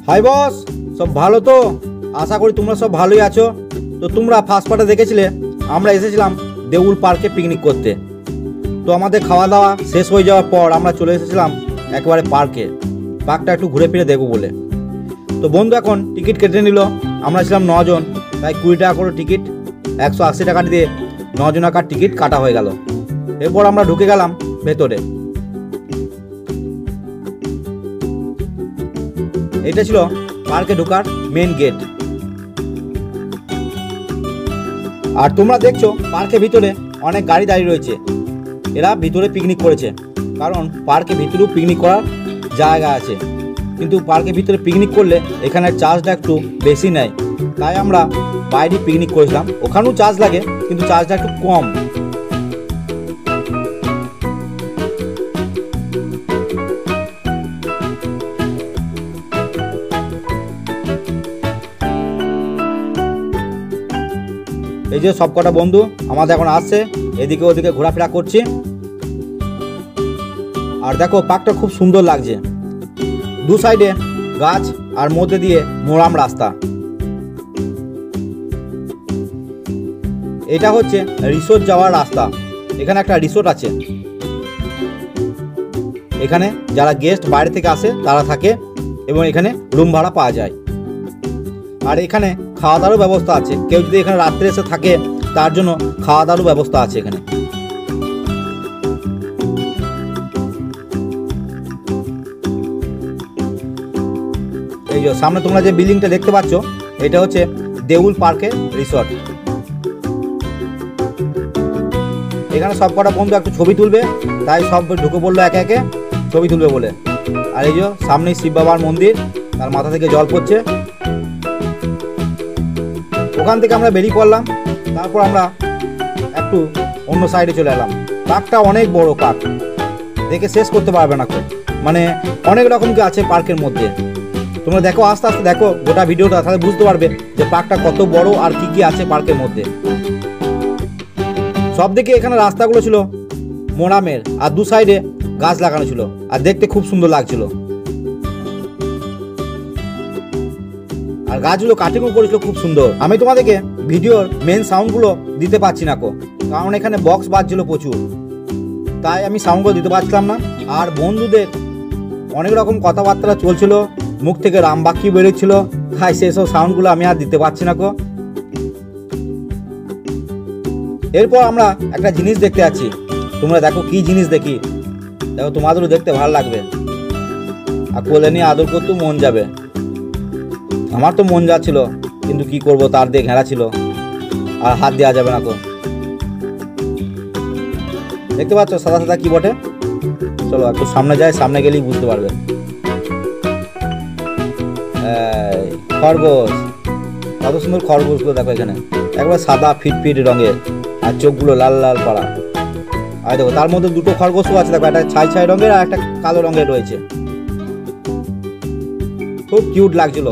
Hi boss, সব ভালো তো? আশা করি তোমরা সব ভালোই আছো। তো তোমরা ফার্স্ট পার্টে দেখেছিলে আমরা এসেছিলাম দেউল পার্কে পিকনিক করতে। তো আমাদের খাওয়া দাওয়া শেষ হয়ে যাওয়ার পর আমরা চলে এসেছিলাম একেবারে পার্কটা একটু ঘুরে ফিরে দেখবো বলে। তো বন্ধু এখন টিকিট কেটে নিল। আমরা ছিলাম 9 জন, তাই 20 টাকা করে টিকিট, 180 টাকা দিয়ে 9 জনাকার টিকিট কাটা হয়ে গেল। এরপর আমরা ঢুকে গেলাম ভেতরে। এটা ছিল পার্কে ঢোকার মেন গেট। আর তোমরা দেখছো পার্কের ভিতরে অনেক গাড়ি দাঁড়িয়ে রয়েছে। এরা ভিতরে পিকনিক করেছে, কারণ পার্কের ভিতরেও পিকনিক করার জায়গা আছে। কিন্তু পার্কের ভিতরে পিকনিক করলে এখানে চার্জটা একটু বেশি নেয়, তাই আমরা বাইরে পিকনিক করেছিলাম। ওখানেও চার্জ লাগে, কিন্তু চার্জটা একটু কম। এই যে সবকটা বন্ধু আমাদের এখন আসছে, এদিকে ওদিকে ঘোরাফেরা করছি। আর দেখো পার্কটা খুব সুন্দর লাগছে, দু সাইডে গাছ আর মধ্যে দিয়ে মোরাম রাস্তা। এটা হচ্ছে রিসোর্ট যাওয়ার রাস্তা। এখানে একটা রিসোর্ট আছে, এখানে যারা গেস্ট বাইরে থেকে আসে তারা থাকে এবং এখানে রুম ভাড়া পাওয়া যায়। আর এখানে খাওয়া দাওয়ার ব্যবস্থা আছে, কেউ যদি এখানে রাত্রে এসে থাকে তার জন্য খাওয়া দাওয়ার ব্যবস্থা আছে এখানে। এই যে সামনে তোমরা যে বিল্ডিংটা দেখতে পাচ্ছ, এটা হচ্ছে দেউল পার্কের রিসর্ট। এখানে সব কটা বন্ধু একটু ছবি তুলবে, তাই সব ঢুকে পড়লো একে একে ছবি তুলবে বলে। আর এই যে সামনেই শিব বাবার মন্দির, তার মাথা থেকে জল পড়ছে। ওখান থেকে আমরা বেরিয়ে পড়লাম, তারপর আমরা একটু অন্য সাইডে চলে এলাম। পার্কটা অনেক বড় পার্ক, দেখে শেষ করতে পারবে না, মানে অনেক রকম কি আছে পার্কের মধ্যে। তোমরা দেখো, আস্তে আস্তে দেখো গোটা ভিডিওটা, তাহলে বুঝতে পারবে যে পার্কটা কত বড় আর কি কি আছে পার্কের মধ্যে। সব দিকে এখানে রাস্তাগুলো ছিল মোরামের, আর দু সাইডে গাছ লাগানো ছিল, আর দেখতে খুব সুন্দর লাগছিল। আর গাছগুলো কাটিংও করেছিল খুব সুন্দর। আমি তোমাদেরকে ভিডিওর মেন সাউন্ডগুলো দিতে পারছি না, কারণ এখানে বক্স বাজছিল প্রচুর, তাই আমি সাউন্ডগুলো দিতে পারছিলাম না। আর বন্ধুদের অনেক রকম কথাবার্তা চলছিল, মুখ থেকে রামবাক্য বেরোচ্ছিল, তাই সেসব সাউন্ডগুলো আমি আর দিতে পারছি না। এরপর আমরা একটা জিনিস দেখতে যাচ্ছি, তোমরা দেখো কি জিনিস দেখি, দেখো তোমাদেরও দেখতে ভালো লাগবে। আর কোলে নিয়ে আদর করতেও মন যাবে। আমার তো মন যাচ্ছিল, কিন্তু কি করব, তার দিয়ে ঘেরা ছিল, আর হাত দেওয়া যাবে না। দেখতে পাচ্ছ সাদা সাদা কি বটে? চলো একটু সামনে যাই, সামনে গেলেই বুঝতে পারবে। খরগোশ, কত সুন্দর খরগোশগুলো দেখো এখানে, একবার সাদা ফিট রঙের, আর চোখগুলো লাল লাল পাড়া। আর দেখো তার মধ্যে দুটো খরগোশও আছে, দেখো একটা ছাই রঙের আর একটা কালো রঙের রয়েছে, খুব কিউট লাগছিল।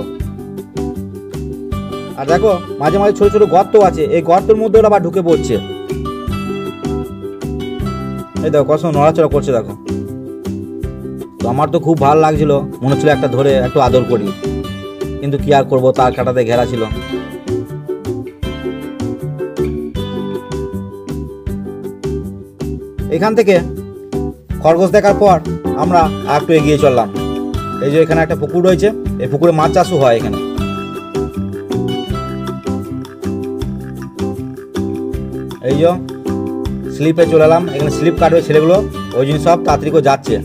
আর দেখো মাঝে মাঝে ছোট ছোট গর্ত আছে, এই গর্তের মধ্যে ওরা আবার ঢুকে পড়ছে। এই দেখো কত নড়াচড়া করছে দেখো। তো আমার তো খুব ভালো লাগছিল, মনে হচ্ছিল একটা ধরে একটু আদর করি, কিন্তু কি আর করবো, তার কাটাতে ঘেরা ছিল। এখান থেকে খরগোশ দেখার পর আমরা একটু এগিয়ে চললাম। এই যে এখানে একটা পুকুর রয়েছে, এই পুকুরে মাছ চাষও হয় এখানে। এই যে স্লিপে চলে এলাম, এখানে স্লিপ কাটবে ছেলেগুলো, ওই জন্য সব তাড়াতাড়ি করে যাচ্ছে।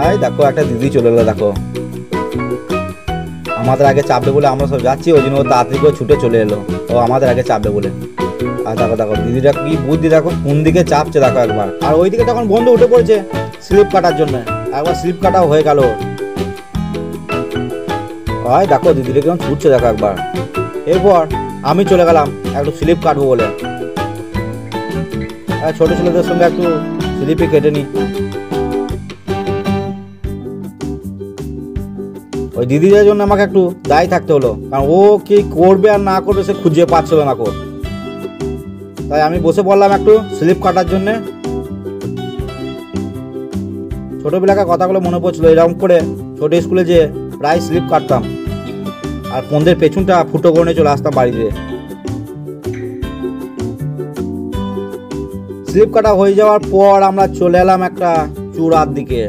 এই দেখো একটা দিদি চলে এলো, দেখো আমাদের আগে চাপবে বলে আমরা সব যাচ্ছি, ওই জন্য ও তাড়াতাড়ি করে ছুটে চলে এলো, ও আমাদের আগে চাপবে বলে। আর দেখো দেখো দিদিটা কি বুদ্ধি, দেখো কোন দিকে চাপছে দেখো একবার। আর ওইদিকে তখন বন্ধু উঠে পড়েছে স্লিপ কাটার জন্য, একবার স্লিপ কাটাও হয়ে গেল। হয় দেখো দিদিটা কেমন ছুটছে দেখো একবার। এরপর আমি চলে গেলাম একটু স্লিপ কাটবো বলে। ছোট ছেলেদের সঙ্গে একটু স্লিপই কেটে নি। ওই দিদিদের জন্য আমাকে একটু দায়ী থাকতে হলো, কারণ ও কি করবে আর না করবে সে খুঁজে পাচ্ছিল না। তাই আমি বসে পড়লাম একটু স্লিপ কাটার জন্যে। ছোটোবেলাকার কথাগুলো মনে পড়ছিল। এরকম করে ছোটো স্কুলে যে প্রায় স্লিপ কাটতাম আর পন্দের পেছনটা ফুটো করে নিয়ে চলে আসতাম বাড়িতে। স্লিপ কাটা হয়ে যাওয়ার পর আমরা চলে এলাম একটা চূড়ার দিকে।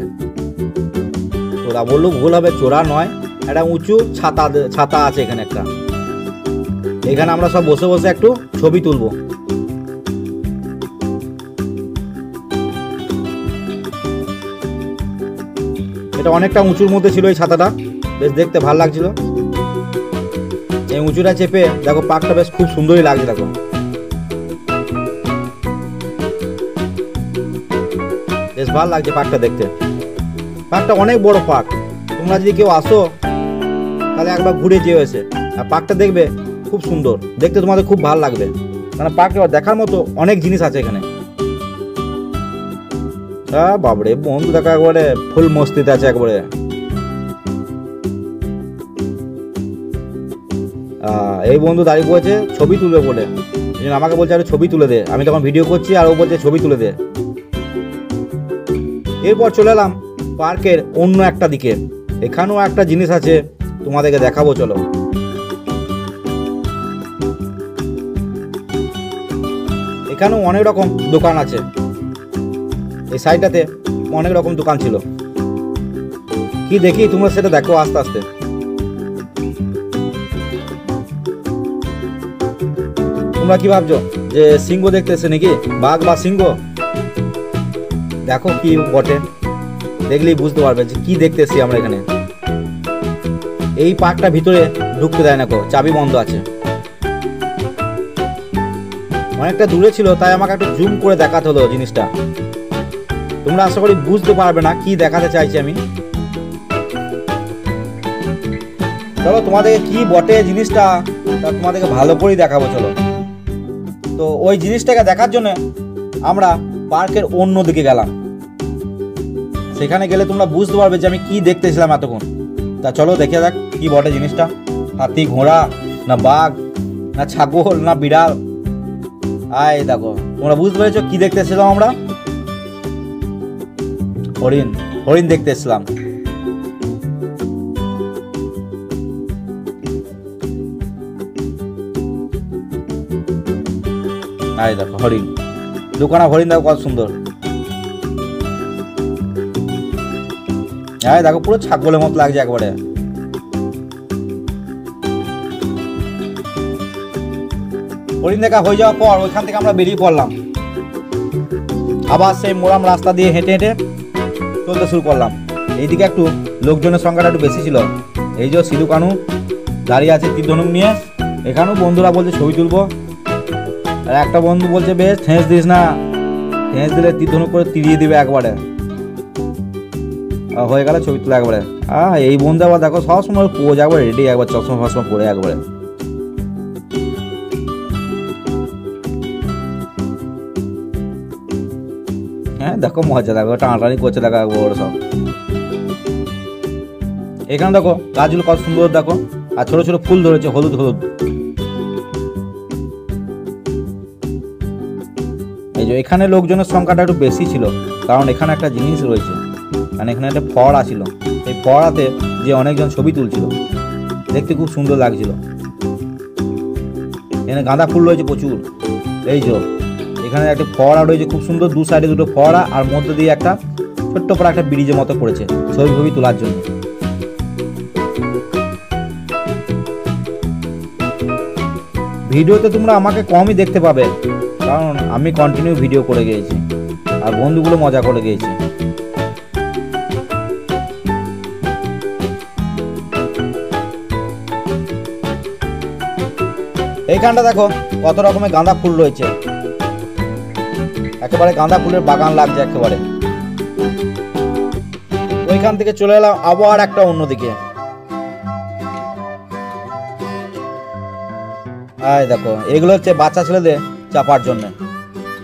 চূড়া বললো ভুল হবে, চূড়া নয়, একটা উঁচু ছাতা আছে এখানে একটা। এখানে আমরা সব বসে বসে একটু ছবি তুলবো। এটা অনেকটা উঁচুর মধ্যে ছিল এই ছাতাটা, বেশ দেখতে ভালো লাগছিল। এই উঁচুটা চেপে দেখো পার্কটা বেশ খুব সুন্দরই লাগছে। দেখো বেশ ভালো লাগছে পার্কটা দেখতে। পার্কটা অনেক বড় পার্ক, তোমরা যদি কেউ আসো তাহলে একবার ঘুরে যেও এসে। আর পার্কটা দেখবে খুব সুন্দর দেখতে, তোমাদের খুব ভালো লাগবে, কারণ পার্কে দেখার মতো অনেক জিনিস আছে এখানে। হ্যাঁ বাবরে, বন্ধু দেখো একবারে ফুল মস্তিতে আছে একবারে। এই বন্ধু দাঁড়িয়ে পড়েছে ছবি তুলবে বলে, আমাকে বলছে আরে ছবি তুলে দে। আমি তখন ভিডিও করছি আর ও বলছে ছবি তুলে দে। এরপর চলে এলাম পার্কের অন্য একটা দিকে। এখানেও একটা জিনিস আছে, তোমাদেরকে দেখাবো, চলো। এখানেও অনেক রকম দোকান আছে। এই সাইডটাতে অনেক রকম দোকান ছিল। কি দেখি তোমরা সেটা দেখো আস্তে আস্তে। তোমরা কি ভাবছো যে সিংহ দেখতে এসে নাকি, বাঘ বা সিংহ? দেখো কি বটে, দেখলেই বুঝতে পারবে যে কি দেখতে এসেছি আমরা এখানে। এই পার্কটা ভিতরে ঢুকতে দেয় না গো, চাবি বন্ধ আছে। অনেকটা দূরে ছিল তাই আমাকে একটু জুম করে দেখাতে হলো জিনিসটা। তোমরা আশা করি বুঝতে পারবে না কি দেখাতে চাইছি আমি। চলো তোমাদেরকে কি বটে জিনিসটা তা তোমাদেরকে ভালো করেই দেখাবো, চলো। তো ওই জিনিসটাকে দেখার জন্য আমরা পার্কের অন্য দিকে গেলাম। সেখানে গেলে তোমরা বুঝতে পারবে যে আমি কি দেখতেছিলাম এতক্ষণ। তা চলো দেখে যাক কি বটে জিনিসটা। হাতি, ঘোড়া, না বাঘ, না ছাগল, না বিড়াল? আয় দেখো, তোমরা বুঝতে পেরেছো কি দেখতেছিলাম আমরা? হরিণ, হরিণ দেখতে এসছিলাম। আয় দেখো হরিণ, দোকানা হরিণ দেখো কত সুন্দর। হ্যাঁ দেখো পুরো ছাগলের মতো লাগছে একবারে। হরিণ দেখা হয়ে যাওয়ার পর ওইখান থেকে আমরা বেরিয়ে পড়লাম। আবার সেই মোরাম রাস্তা দিয়ে হেঁটে হেঁটে চলতে শুরু করলাম। এইদিকে একটু লোকজনের সংখ্যাটা একটু বেশি ছিল। এই যে সিধু কানু দাঁড়িয়ে আছে তীর ধনুক নিয়ে। এখানেও বন্ধুরা বলছে ছবি তুলবো। আর একটা বন্ধু বলছে বেশ ঠেঁস দিস না, ঠেঁস দিলে তীর ধনুক করে তিরিয়ে দিবে একবারে। হয়ে গেল ছবি তোলা একবারে। এই বন্ধু আবার দেখো সবসময় পোজ একবার রেডি, একবার চশমা ফসমা পরে একবারে। হ্যাঁ দেখো মজা, দেখো টানাটানি করছে দেখো একবার সব। এখানে দেখো গাছগুলো কত সুন্দর দেখো, আর ছোট ছোট ফুল ধরেছে হলুদ হলুদ। এই যে এখানে লোকজনের সংখ্যাটা একটু বেশি ছিল, কারণ এখানে একটা জিনিস রয়েছে, কারণ এখানে একটা ফোয়ারা ছিল। এই ফোয়ারাতে যে অনেকজন ছবি তুলছিল, দেখতে খুব সুন্দর লাগছিল। এখানে গাঁদা ফুল রয়েছে প্রচুর। এই যে এখানে একটা ফোয়ারা রয়েছে খুব সুন্দর, দু সাইডে দুটো ফোয়ারা, আর মধ্যে দিয়ে একটা ছোট্ট করে একটা ব্রিজের মতো করেছে ছবি ছবি তোলার জন্য। ভিডিওতে তোমরা আমাকে কমই দেখতে পাবে, কারণ আমি কন্টিনিউ ভিডিও করে গিয়েছি আর বন্ধুগুলো মজা করে গিয়েছি। এইখানটা দেখো কত রকমের গাঁদা ফুল রয়েছে, একেবারে গাঁদা ফুলের বাগান লাগছে একেবারে। ওইখান থেকে চলে এলাম আবার একটা অন্যদিকে। দেখো এগুলো হচ্ছে বাচ্চা ছেলেদের চাপার জন্য।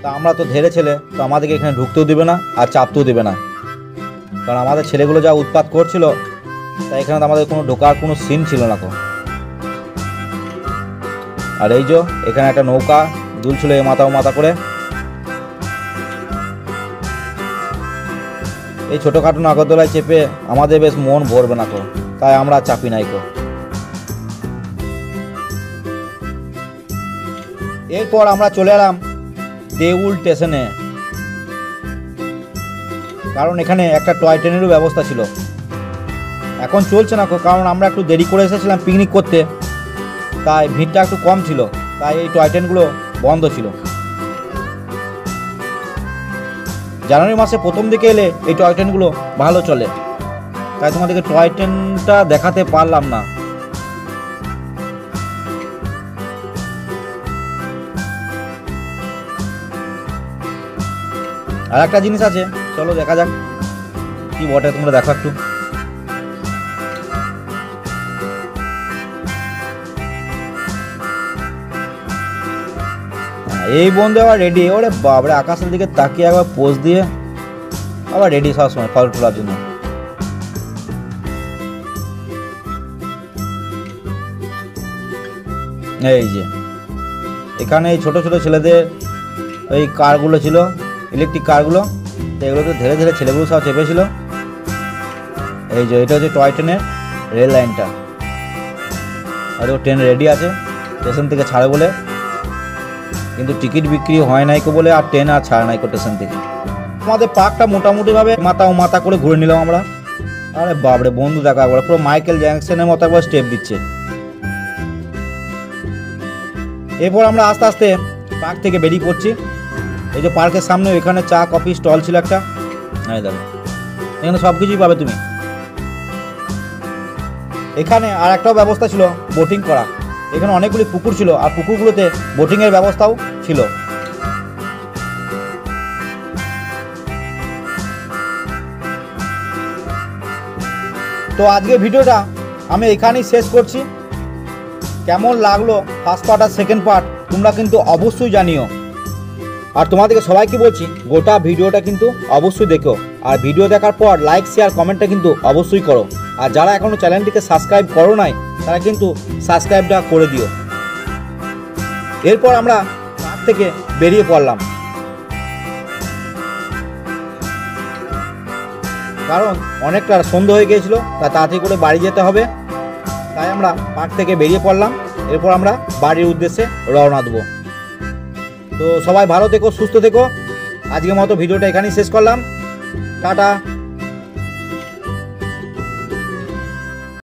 তা আমরা তো ধেরে ছেলে, তো আমাদেরকে এখানে ঢুকতেও দেবে না আর চাপতেও দেবে না, কারণ আমাদের ছেলেগুলো যা উৎপাত করছিল, তাই এখানে তো আমাদের কোনো ঢোকার কোনো সিন ছিল না তো। আর এই যে এখানে একটা নৌকা দুলছিল এই মাথা ও মাথা করে। এই ছোটোখাটো নাগরদোলায় চেপে আমাদের বেশ মন ভরবে না তো, তাই আমরা চাপি নাই কো। এরপর আমরা চলে এলাম দেউল স্টেশনে, কারণ এখানে একটা টয় ট্রেনেরও ব্যবস্থা ছিল। এখন চলছে না কারণ আমরা একটু দেরি করে এসেছিলাম পিকনিক করতে, তাই ভিড়টা একটু কম ছিল, তাই এই টয় ট্রেনগুলো বন্ধ ছিল। জানুয়ারি মাসে প্রথম দিকে এলে এই টয় ট্রেনগুলো ভালো চলে, তাই তোমাদেরকে টয় ট্রেনটা দেখাতে পারলাম না। আর একটা জিনিস আছে, চলো দেখা যাক কি বটে, তোমরা দেখো একটু। এই বন্ধু আবার রেডি, ওরে বাবরে আকাশের দিকে তাকিয়ে একবার পোজ দিয়ে আবার রেডি সবসময় ফটো তোলার জন্য। এই যে এখানে এই ছোট ছোট ছেলেদের এই কারগুলো ছিল, ইলেকট্রিক কারগুলো, তো এগুলোতে ধীরে ধীরে ছেলেগুলো সব চেপেছিল। এই যে এটা হচ্ছে টয় ট্রেনের রেল লাইনটা, আর ট্রেন রেডি আছে স্টেশন থেকে ছাড়ে বলে, কিন্তু টিকিট বিক্রি হয় নাই কো বলে আর ট্রেন আর ছাড়ে নাই কো স্টেশন থেকে। আমাদের পার্কটা মোটামুটিভাবে মাথা করে ঘুরে নিলাম আমরা। আরে বাবরে বন্ধু দেখা একবার পুরো মাইকেল জ্যাকসনের মতো একবার স্টেপ দিচ্ছে। এরপর আমরা আস্তে আস্তে পার্ক থেকে বেরিয়ে পড়ছি। এই যে পার্কের সামনে এখানে চা কফি স্টল ছিল একটা, এই দেখো এখানে সব কিছুই পাবে তুমি। এখানে আর একটাও ব্যবস্থা ছিল বোটিং করা, এখানে অনেকগুলি পুকুর ছিল আর পুকুরগুলোতে বোটিংয়ের ব্যবস্থাও ছিল। তো আজকে ভিডিওটা আমি এখানেই শেষ করছি। কেমন লাগলো ফার্স্ট পার্ট আর সেকেন্ড পার্ট তোমরা কিন্তু অবশ্যই জানিও। আর তোমাদেরকে সবাইকে বলছি গোটা ভিডিওটা কিন্তু অবশ্যই দেখো, আর ভিডিও দেখার পর লাইক শেয়ার কমেন্টটা কিন্তু অবশ্যই করো। আর যারা এখনও চ্যানেলটিকে সাবস্ক্রাইব করো নাই তারা কিন্তু সাবস্ক্রাইবটা করে দিও। এরপর আমরা পার্ক থেকে বেরিয়ে পড়লাম, কারণ অনেকটা সন্ধ্যা হয়ে গিয়েছিল, তা তাড়াতাড়ি করে বাড়ি যেতে হবে, তাই আমরা পার্ক থেকে বেরিয়ে পড়লাম। এরপর আমরা বাড়ির উদ্দেশ্যে রওনা দেবো। তো সবাই ভালো থেকো, সুস্থ থেকো। আজকের মতো ভিডিওটা এখানেই শেষ করলাম। টাটা।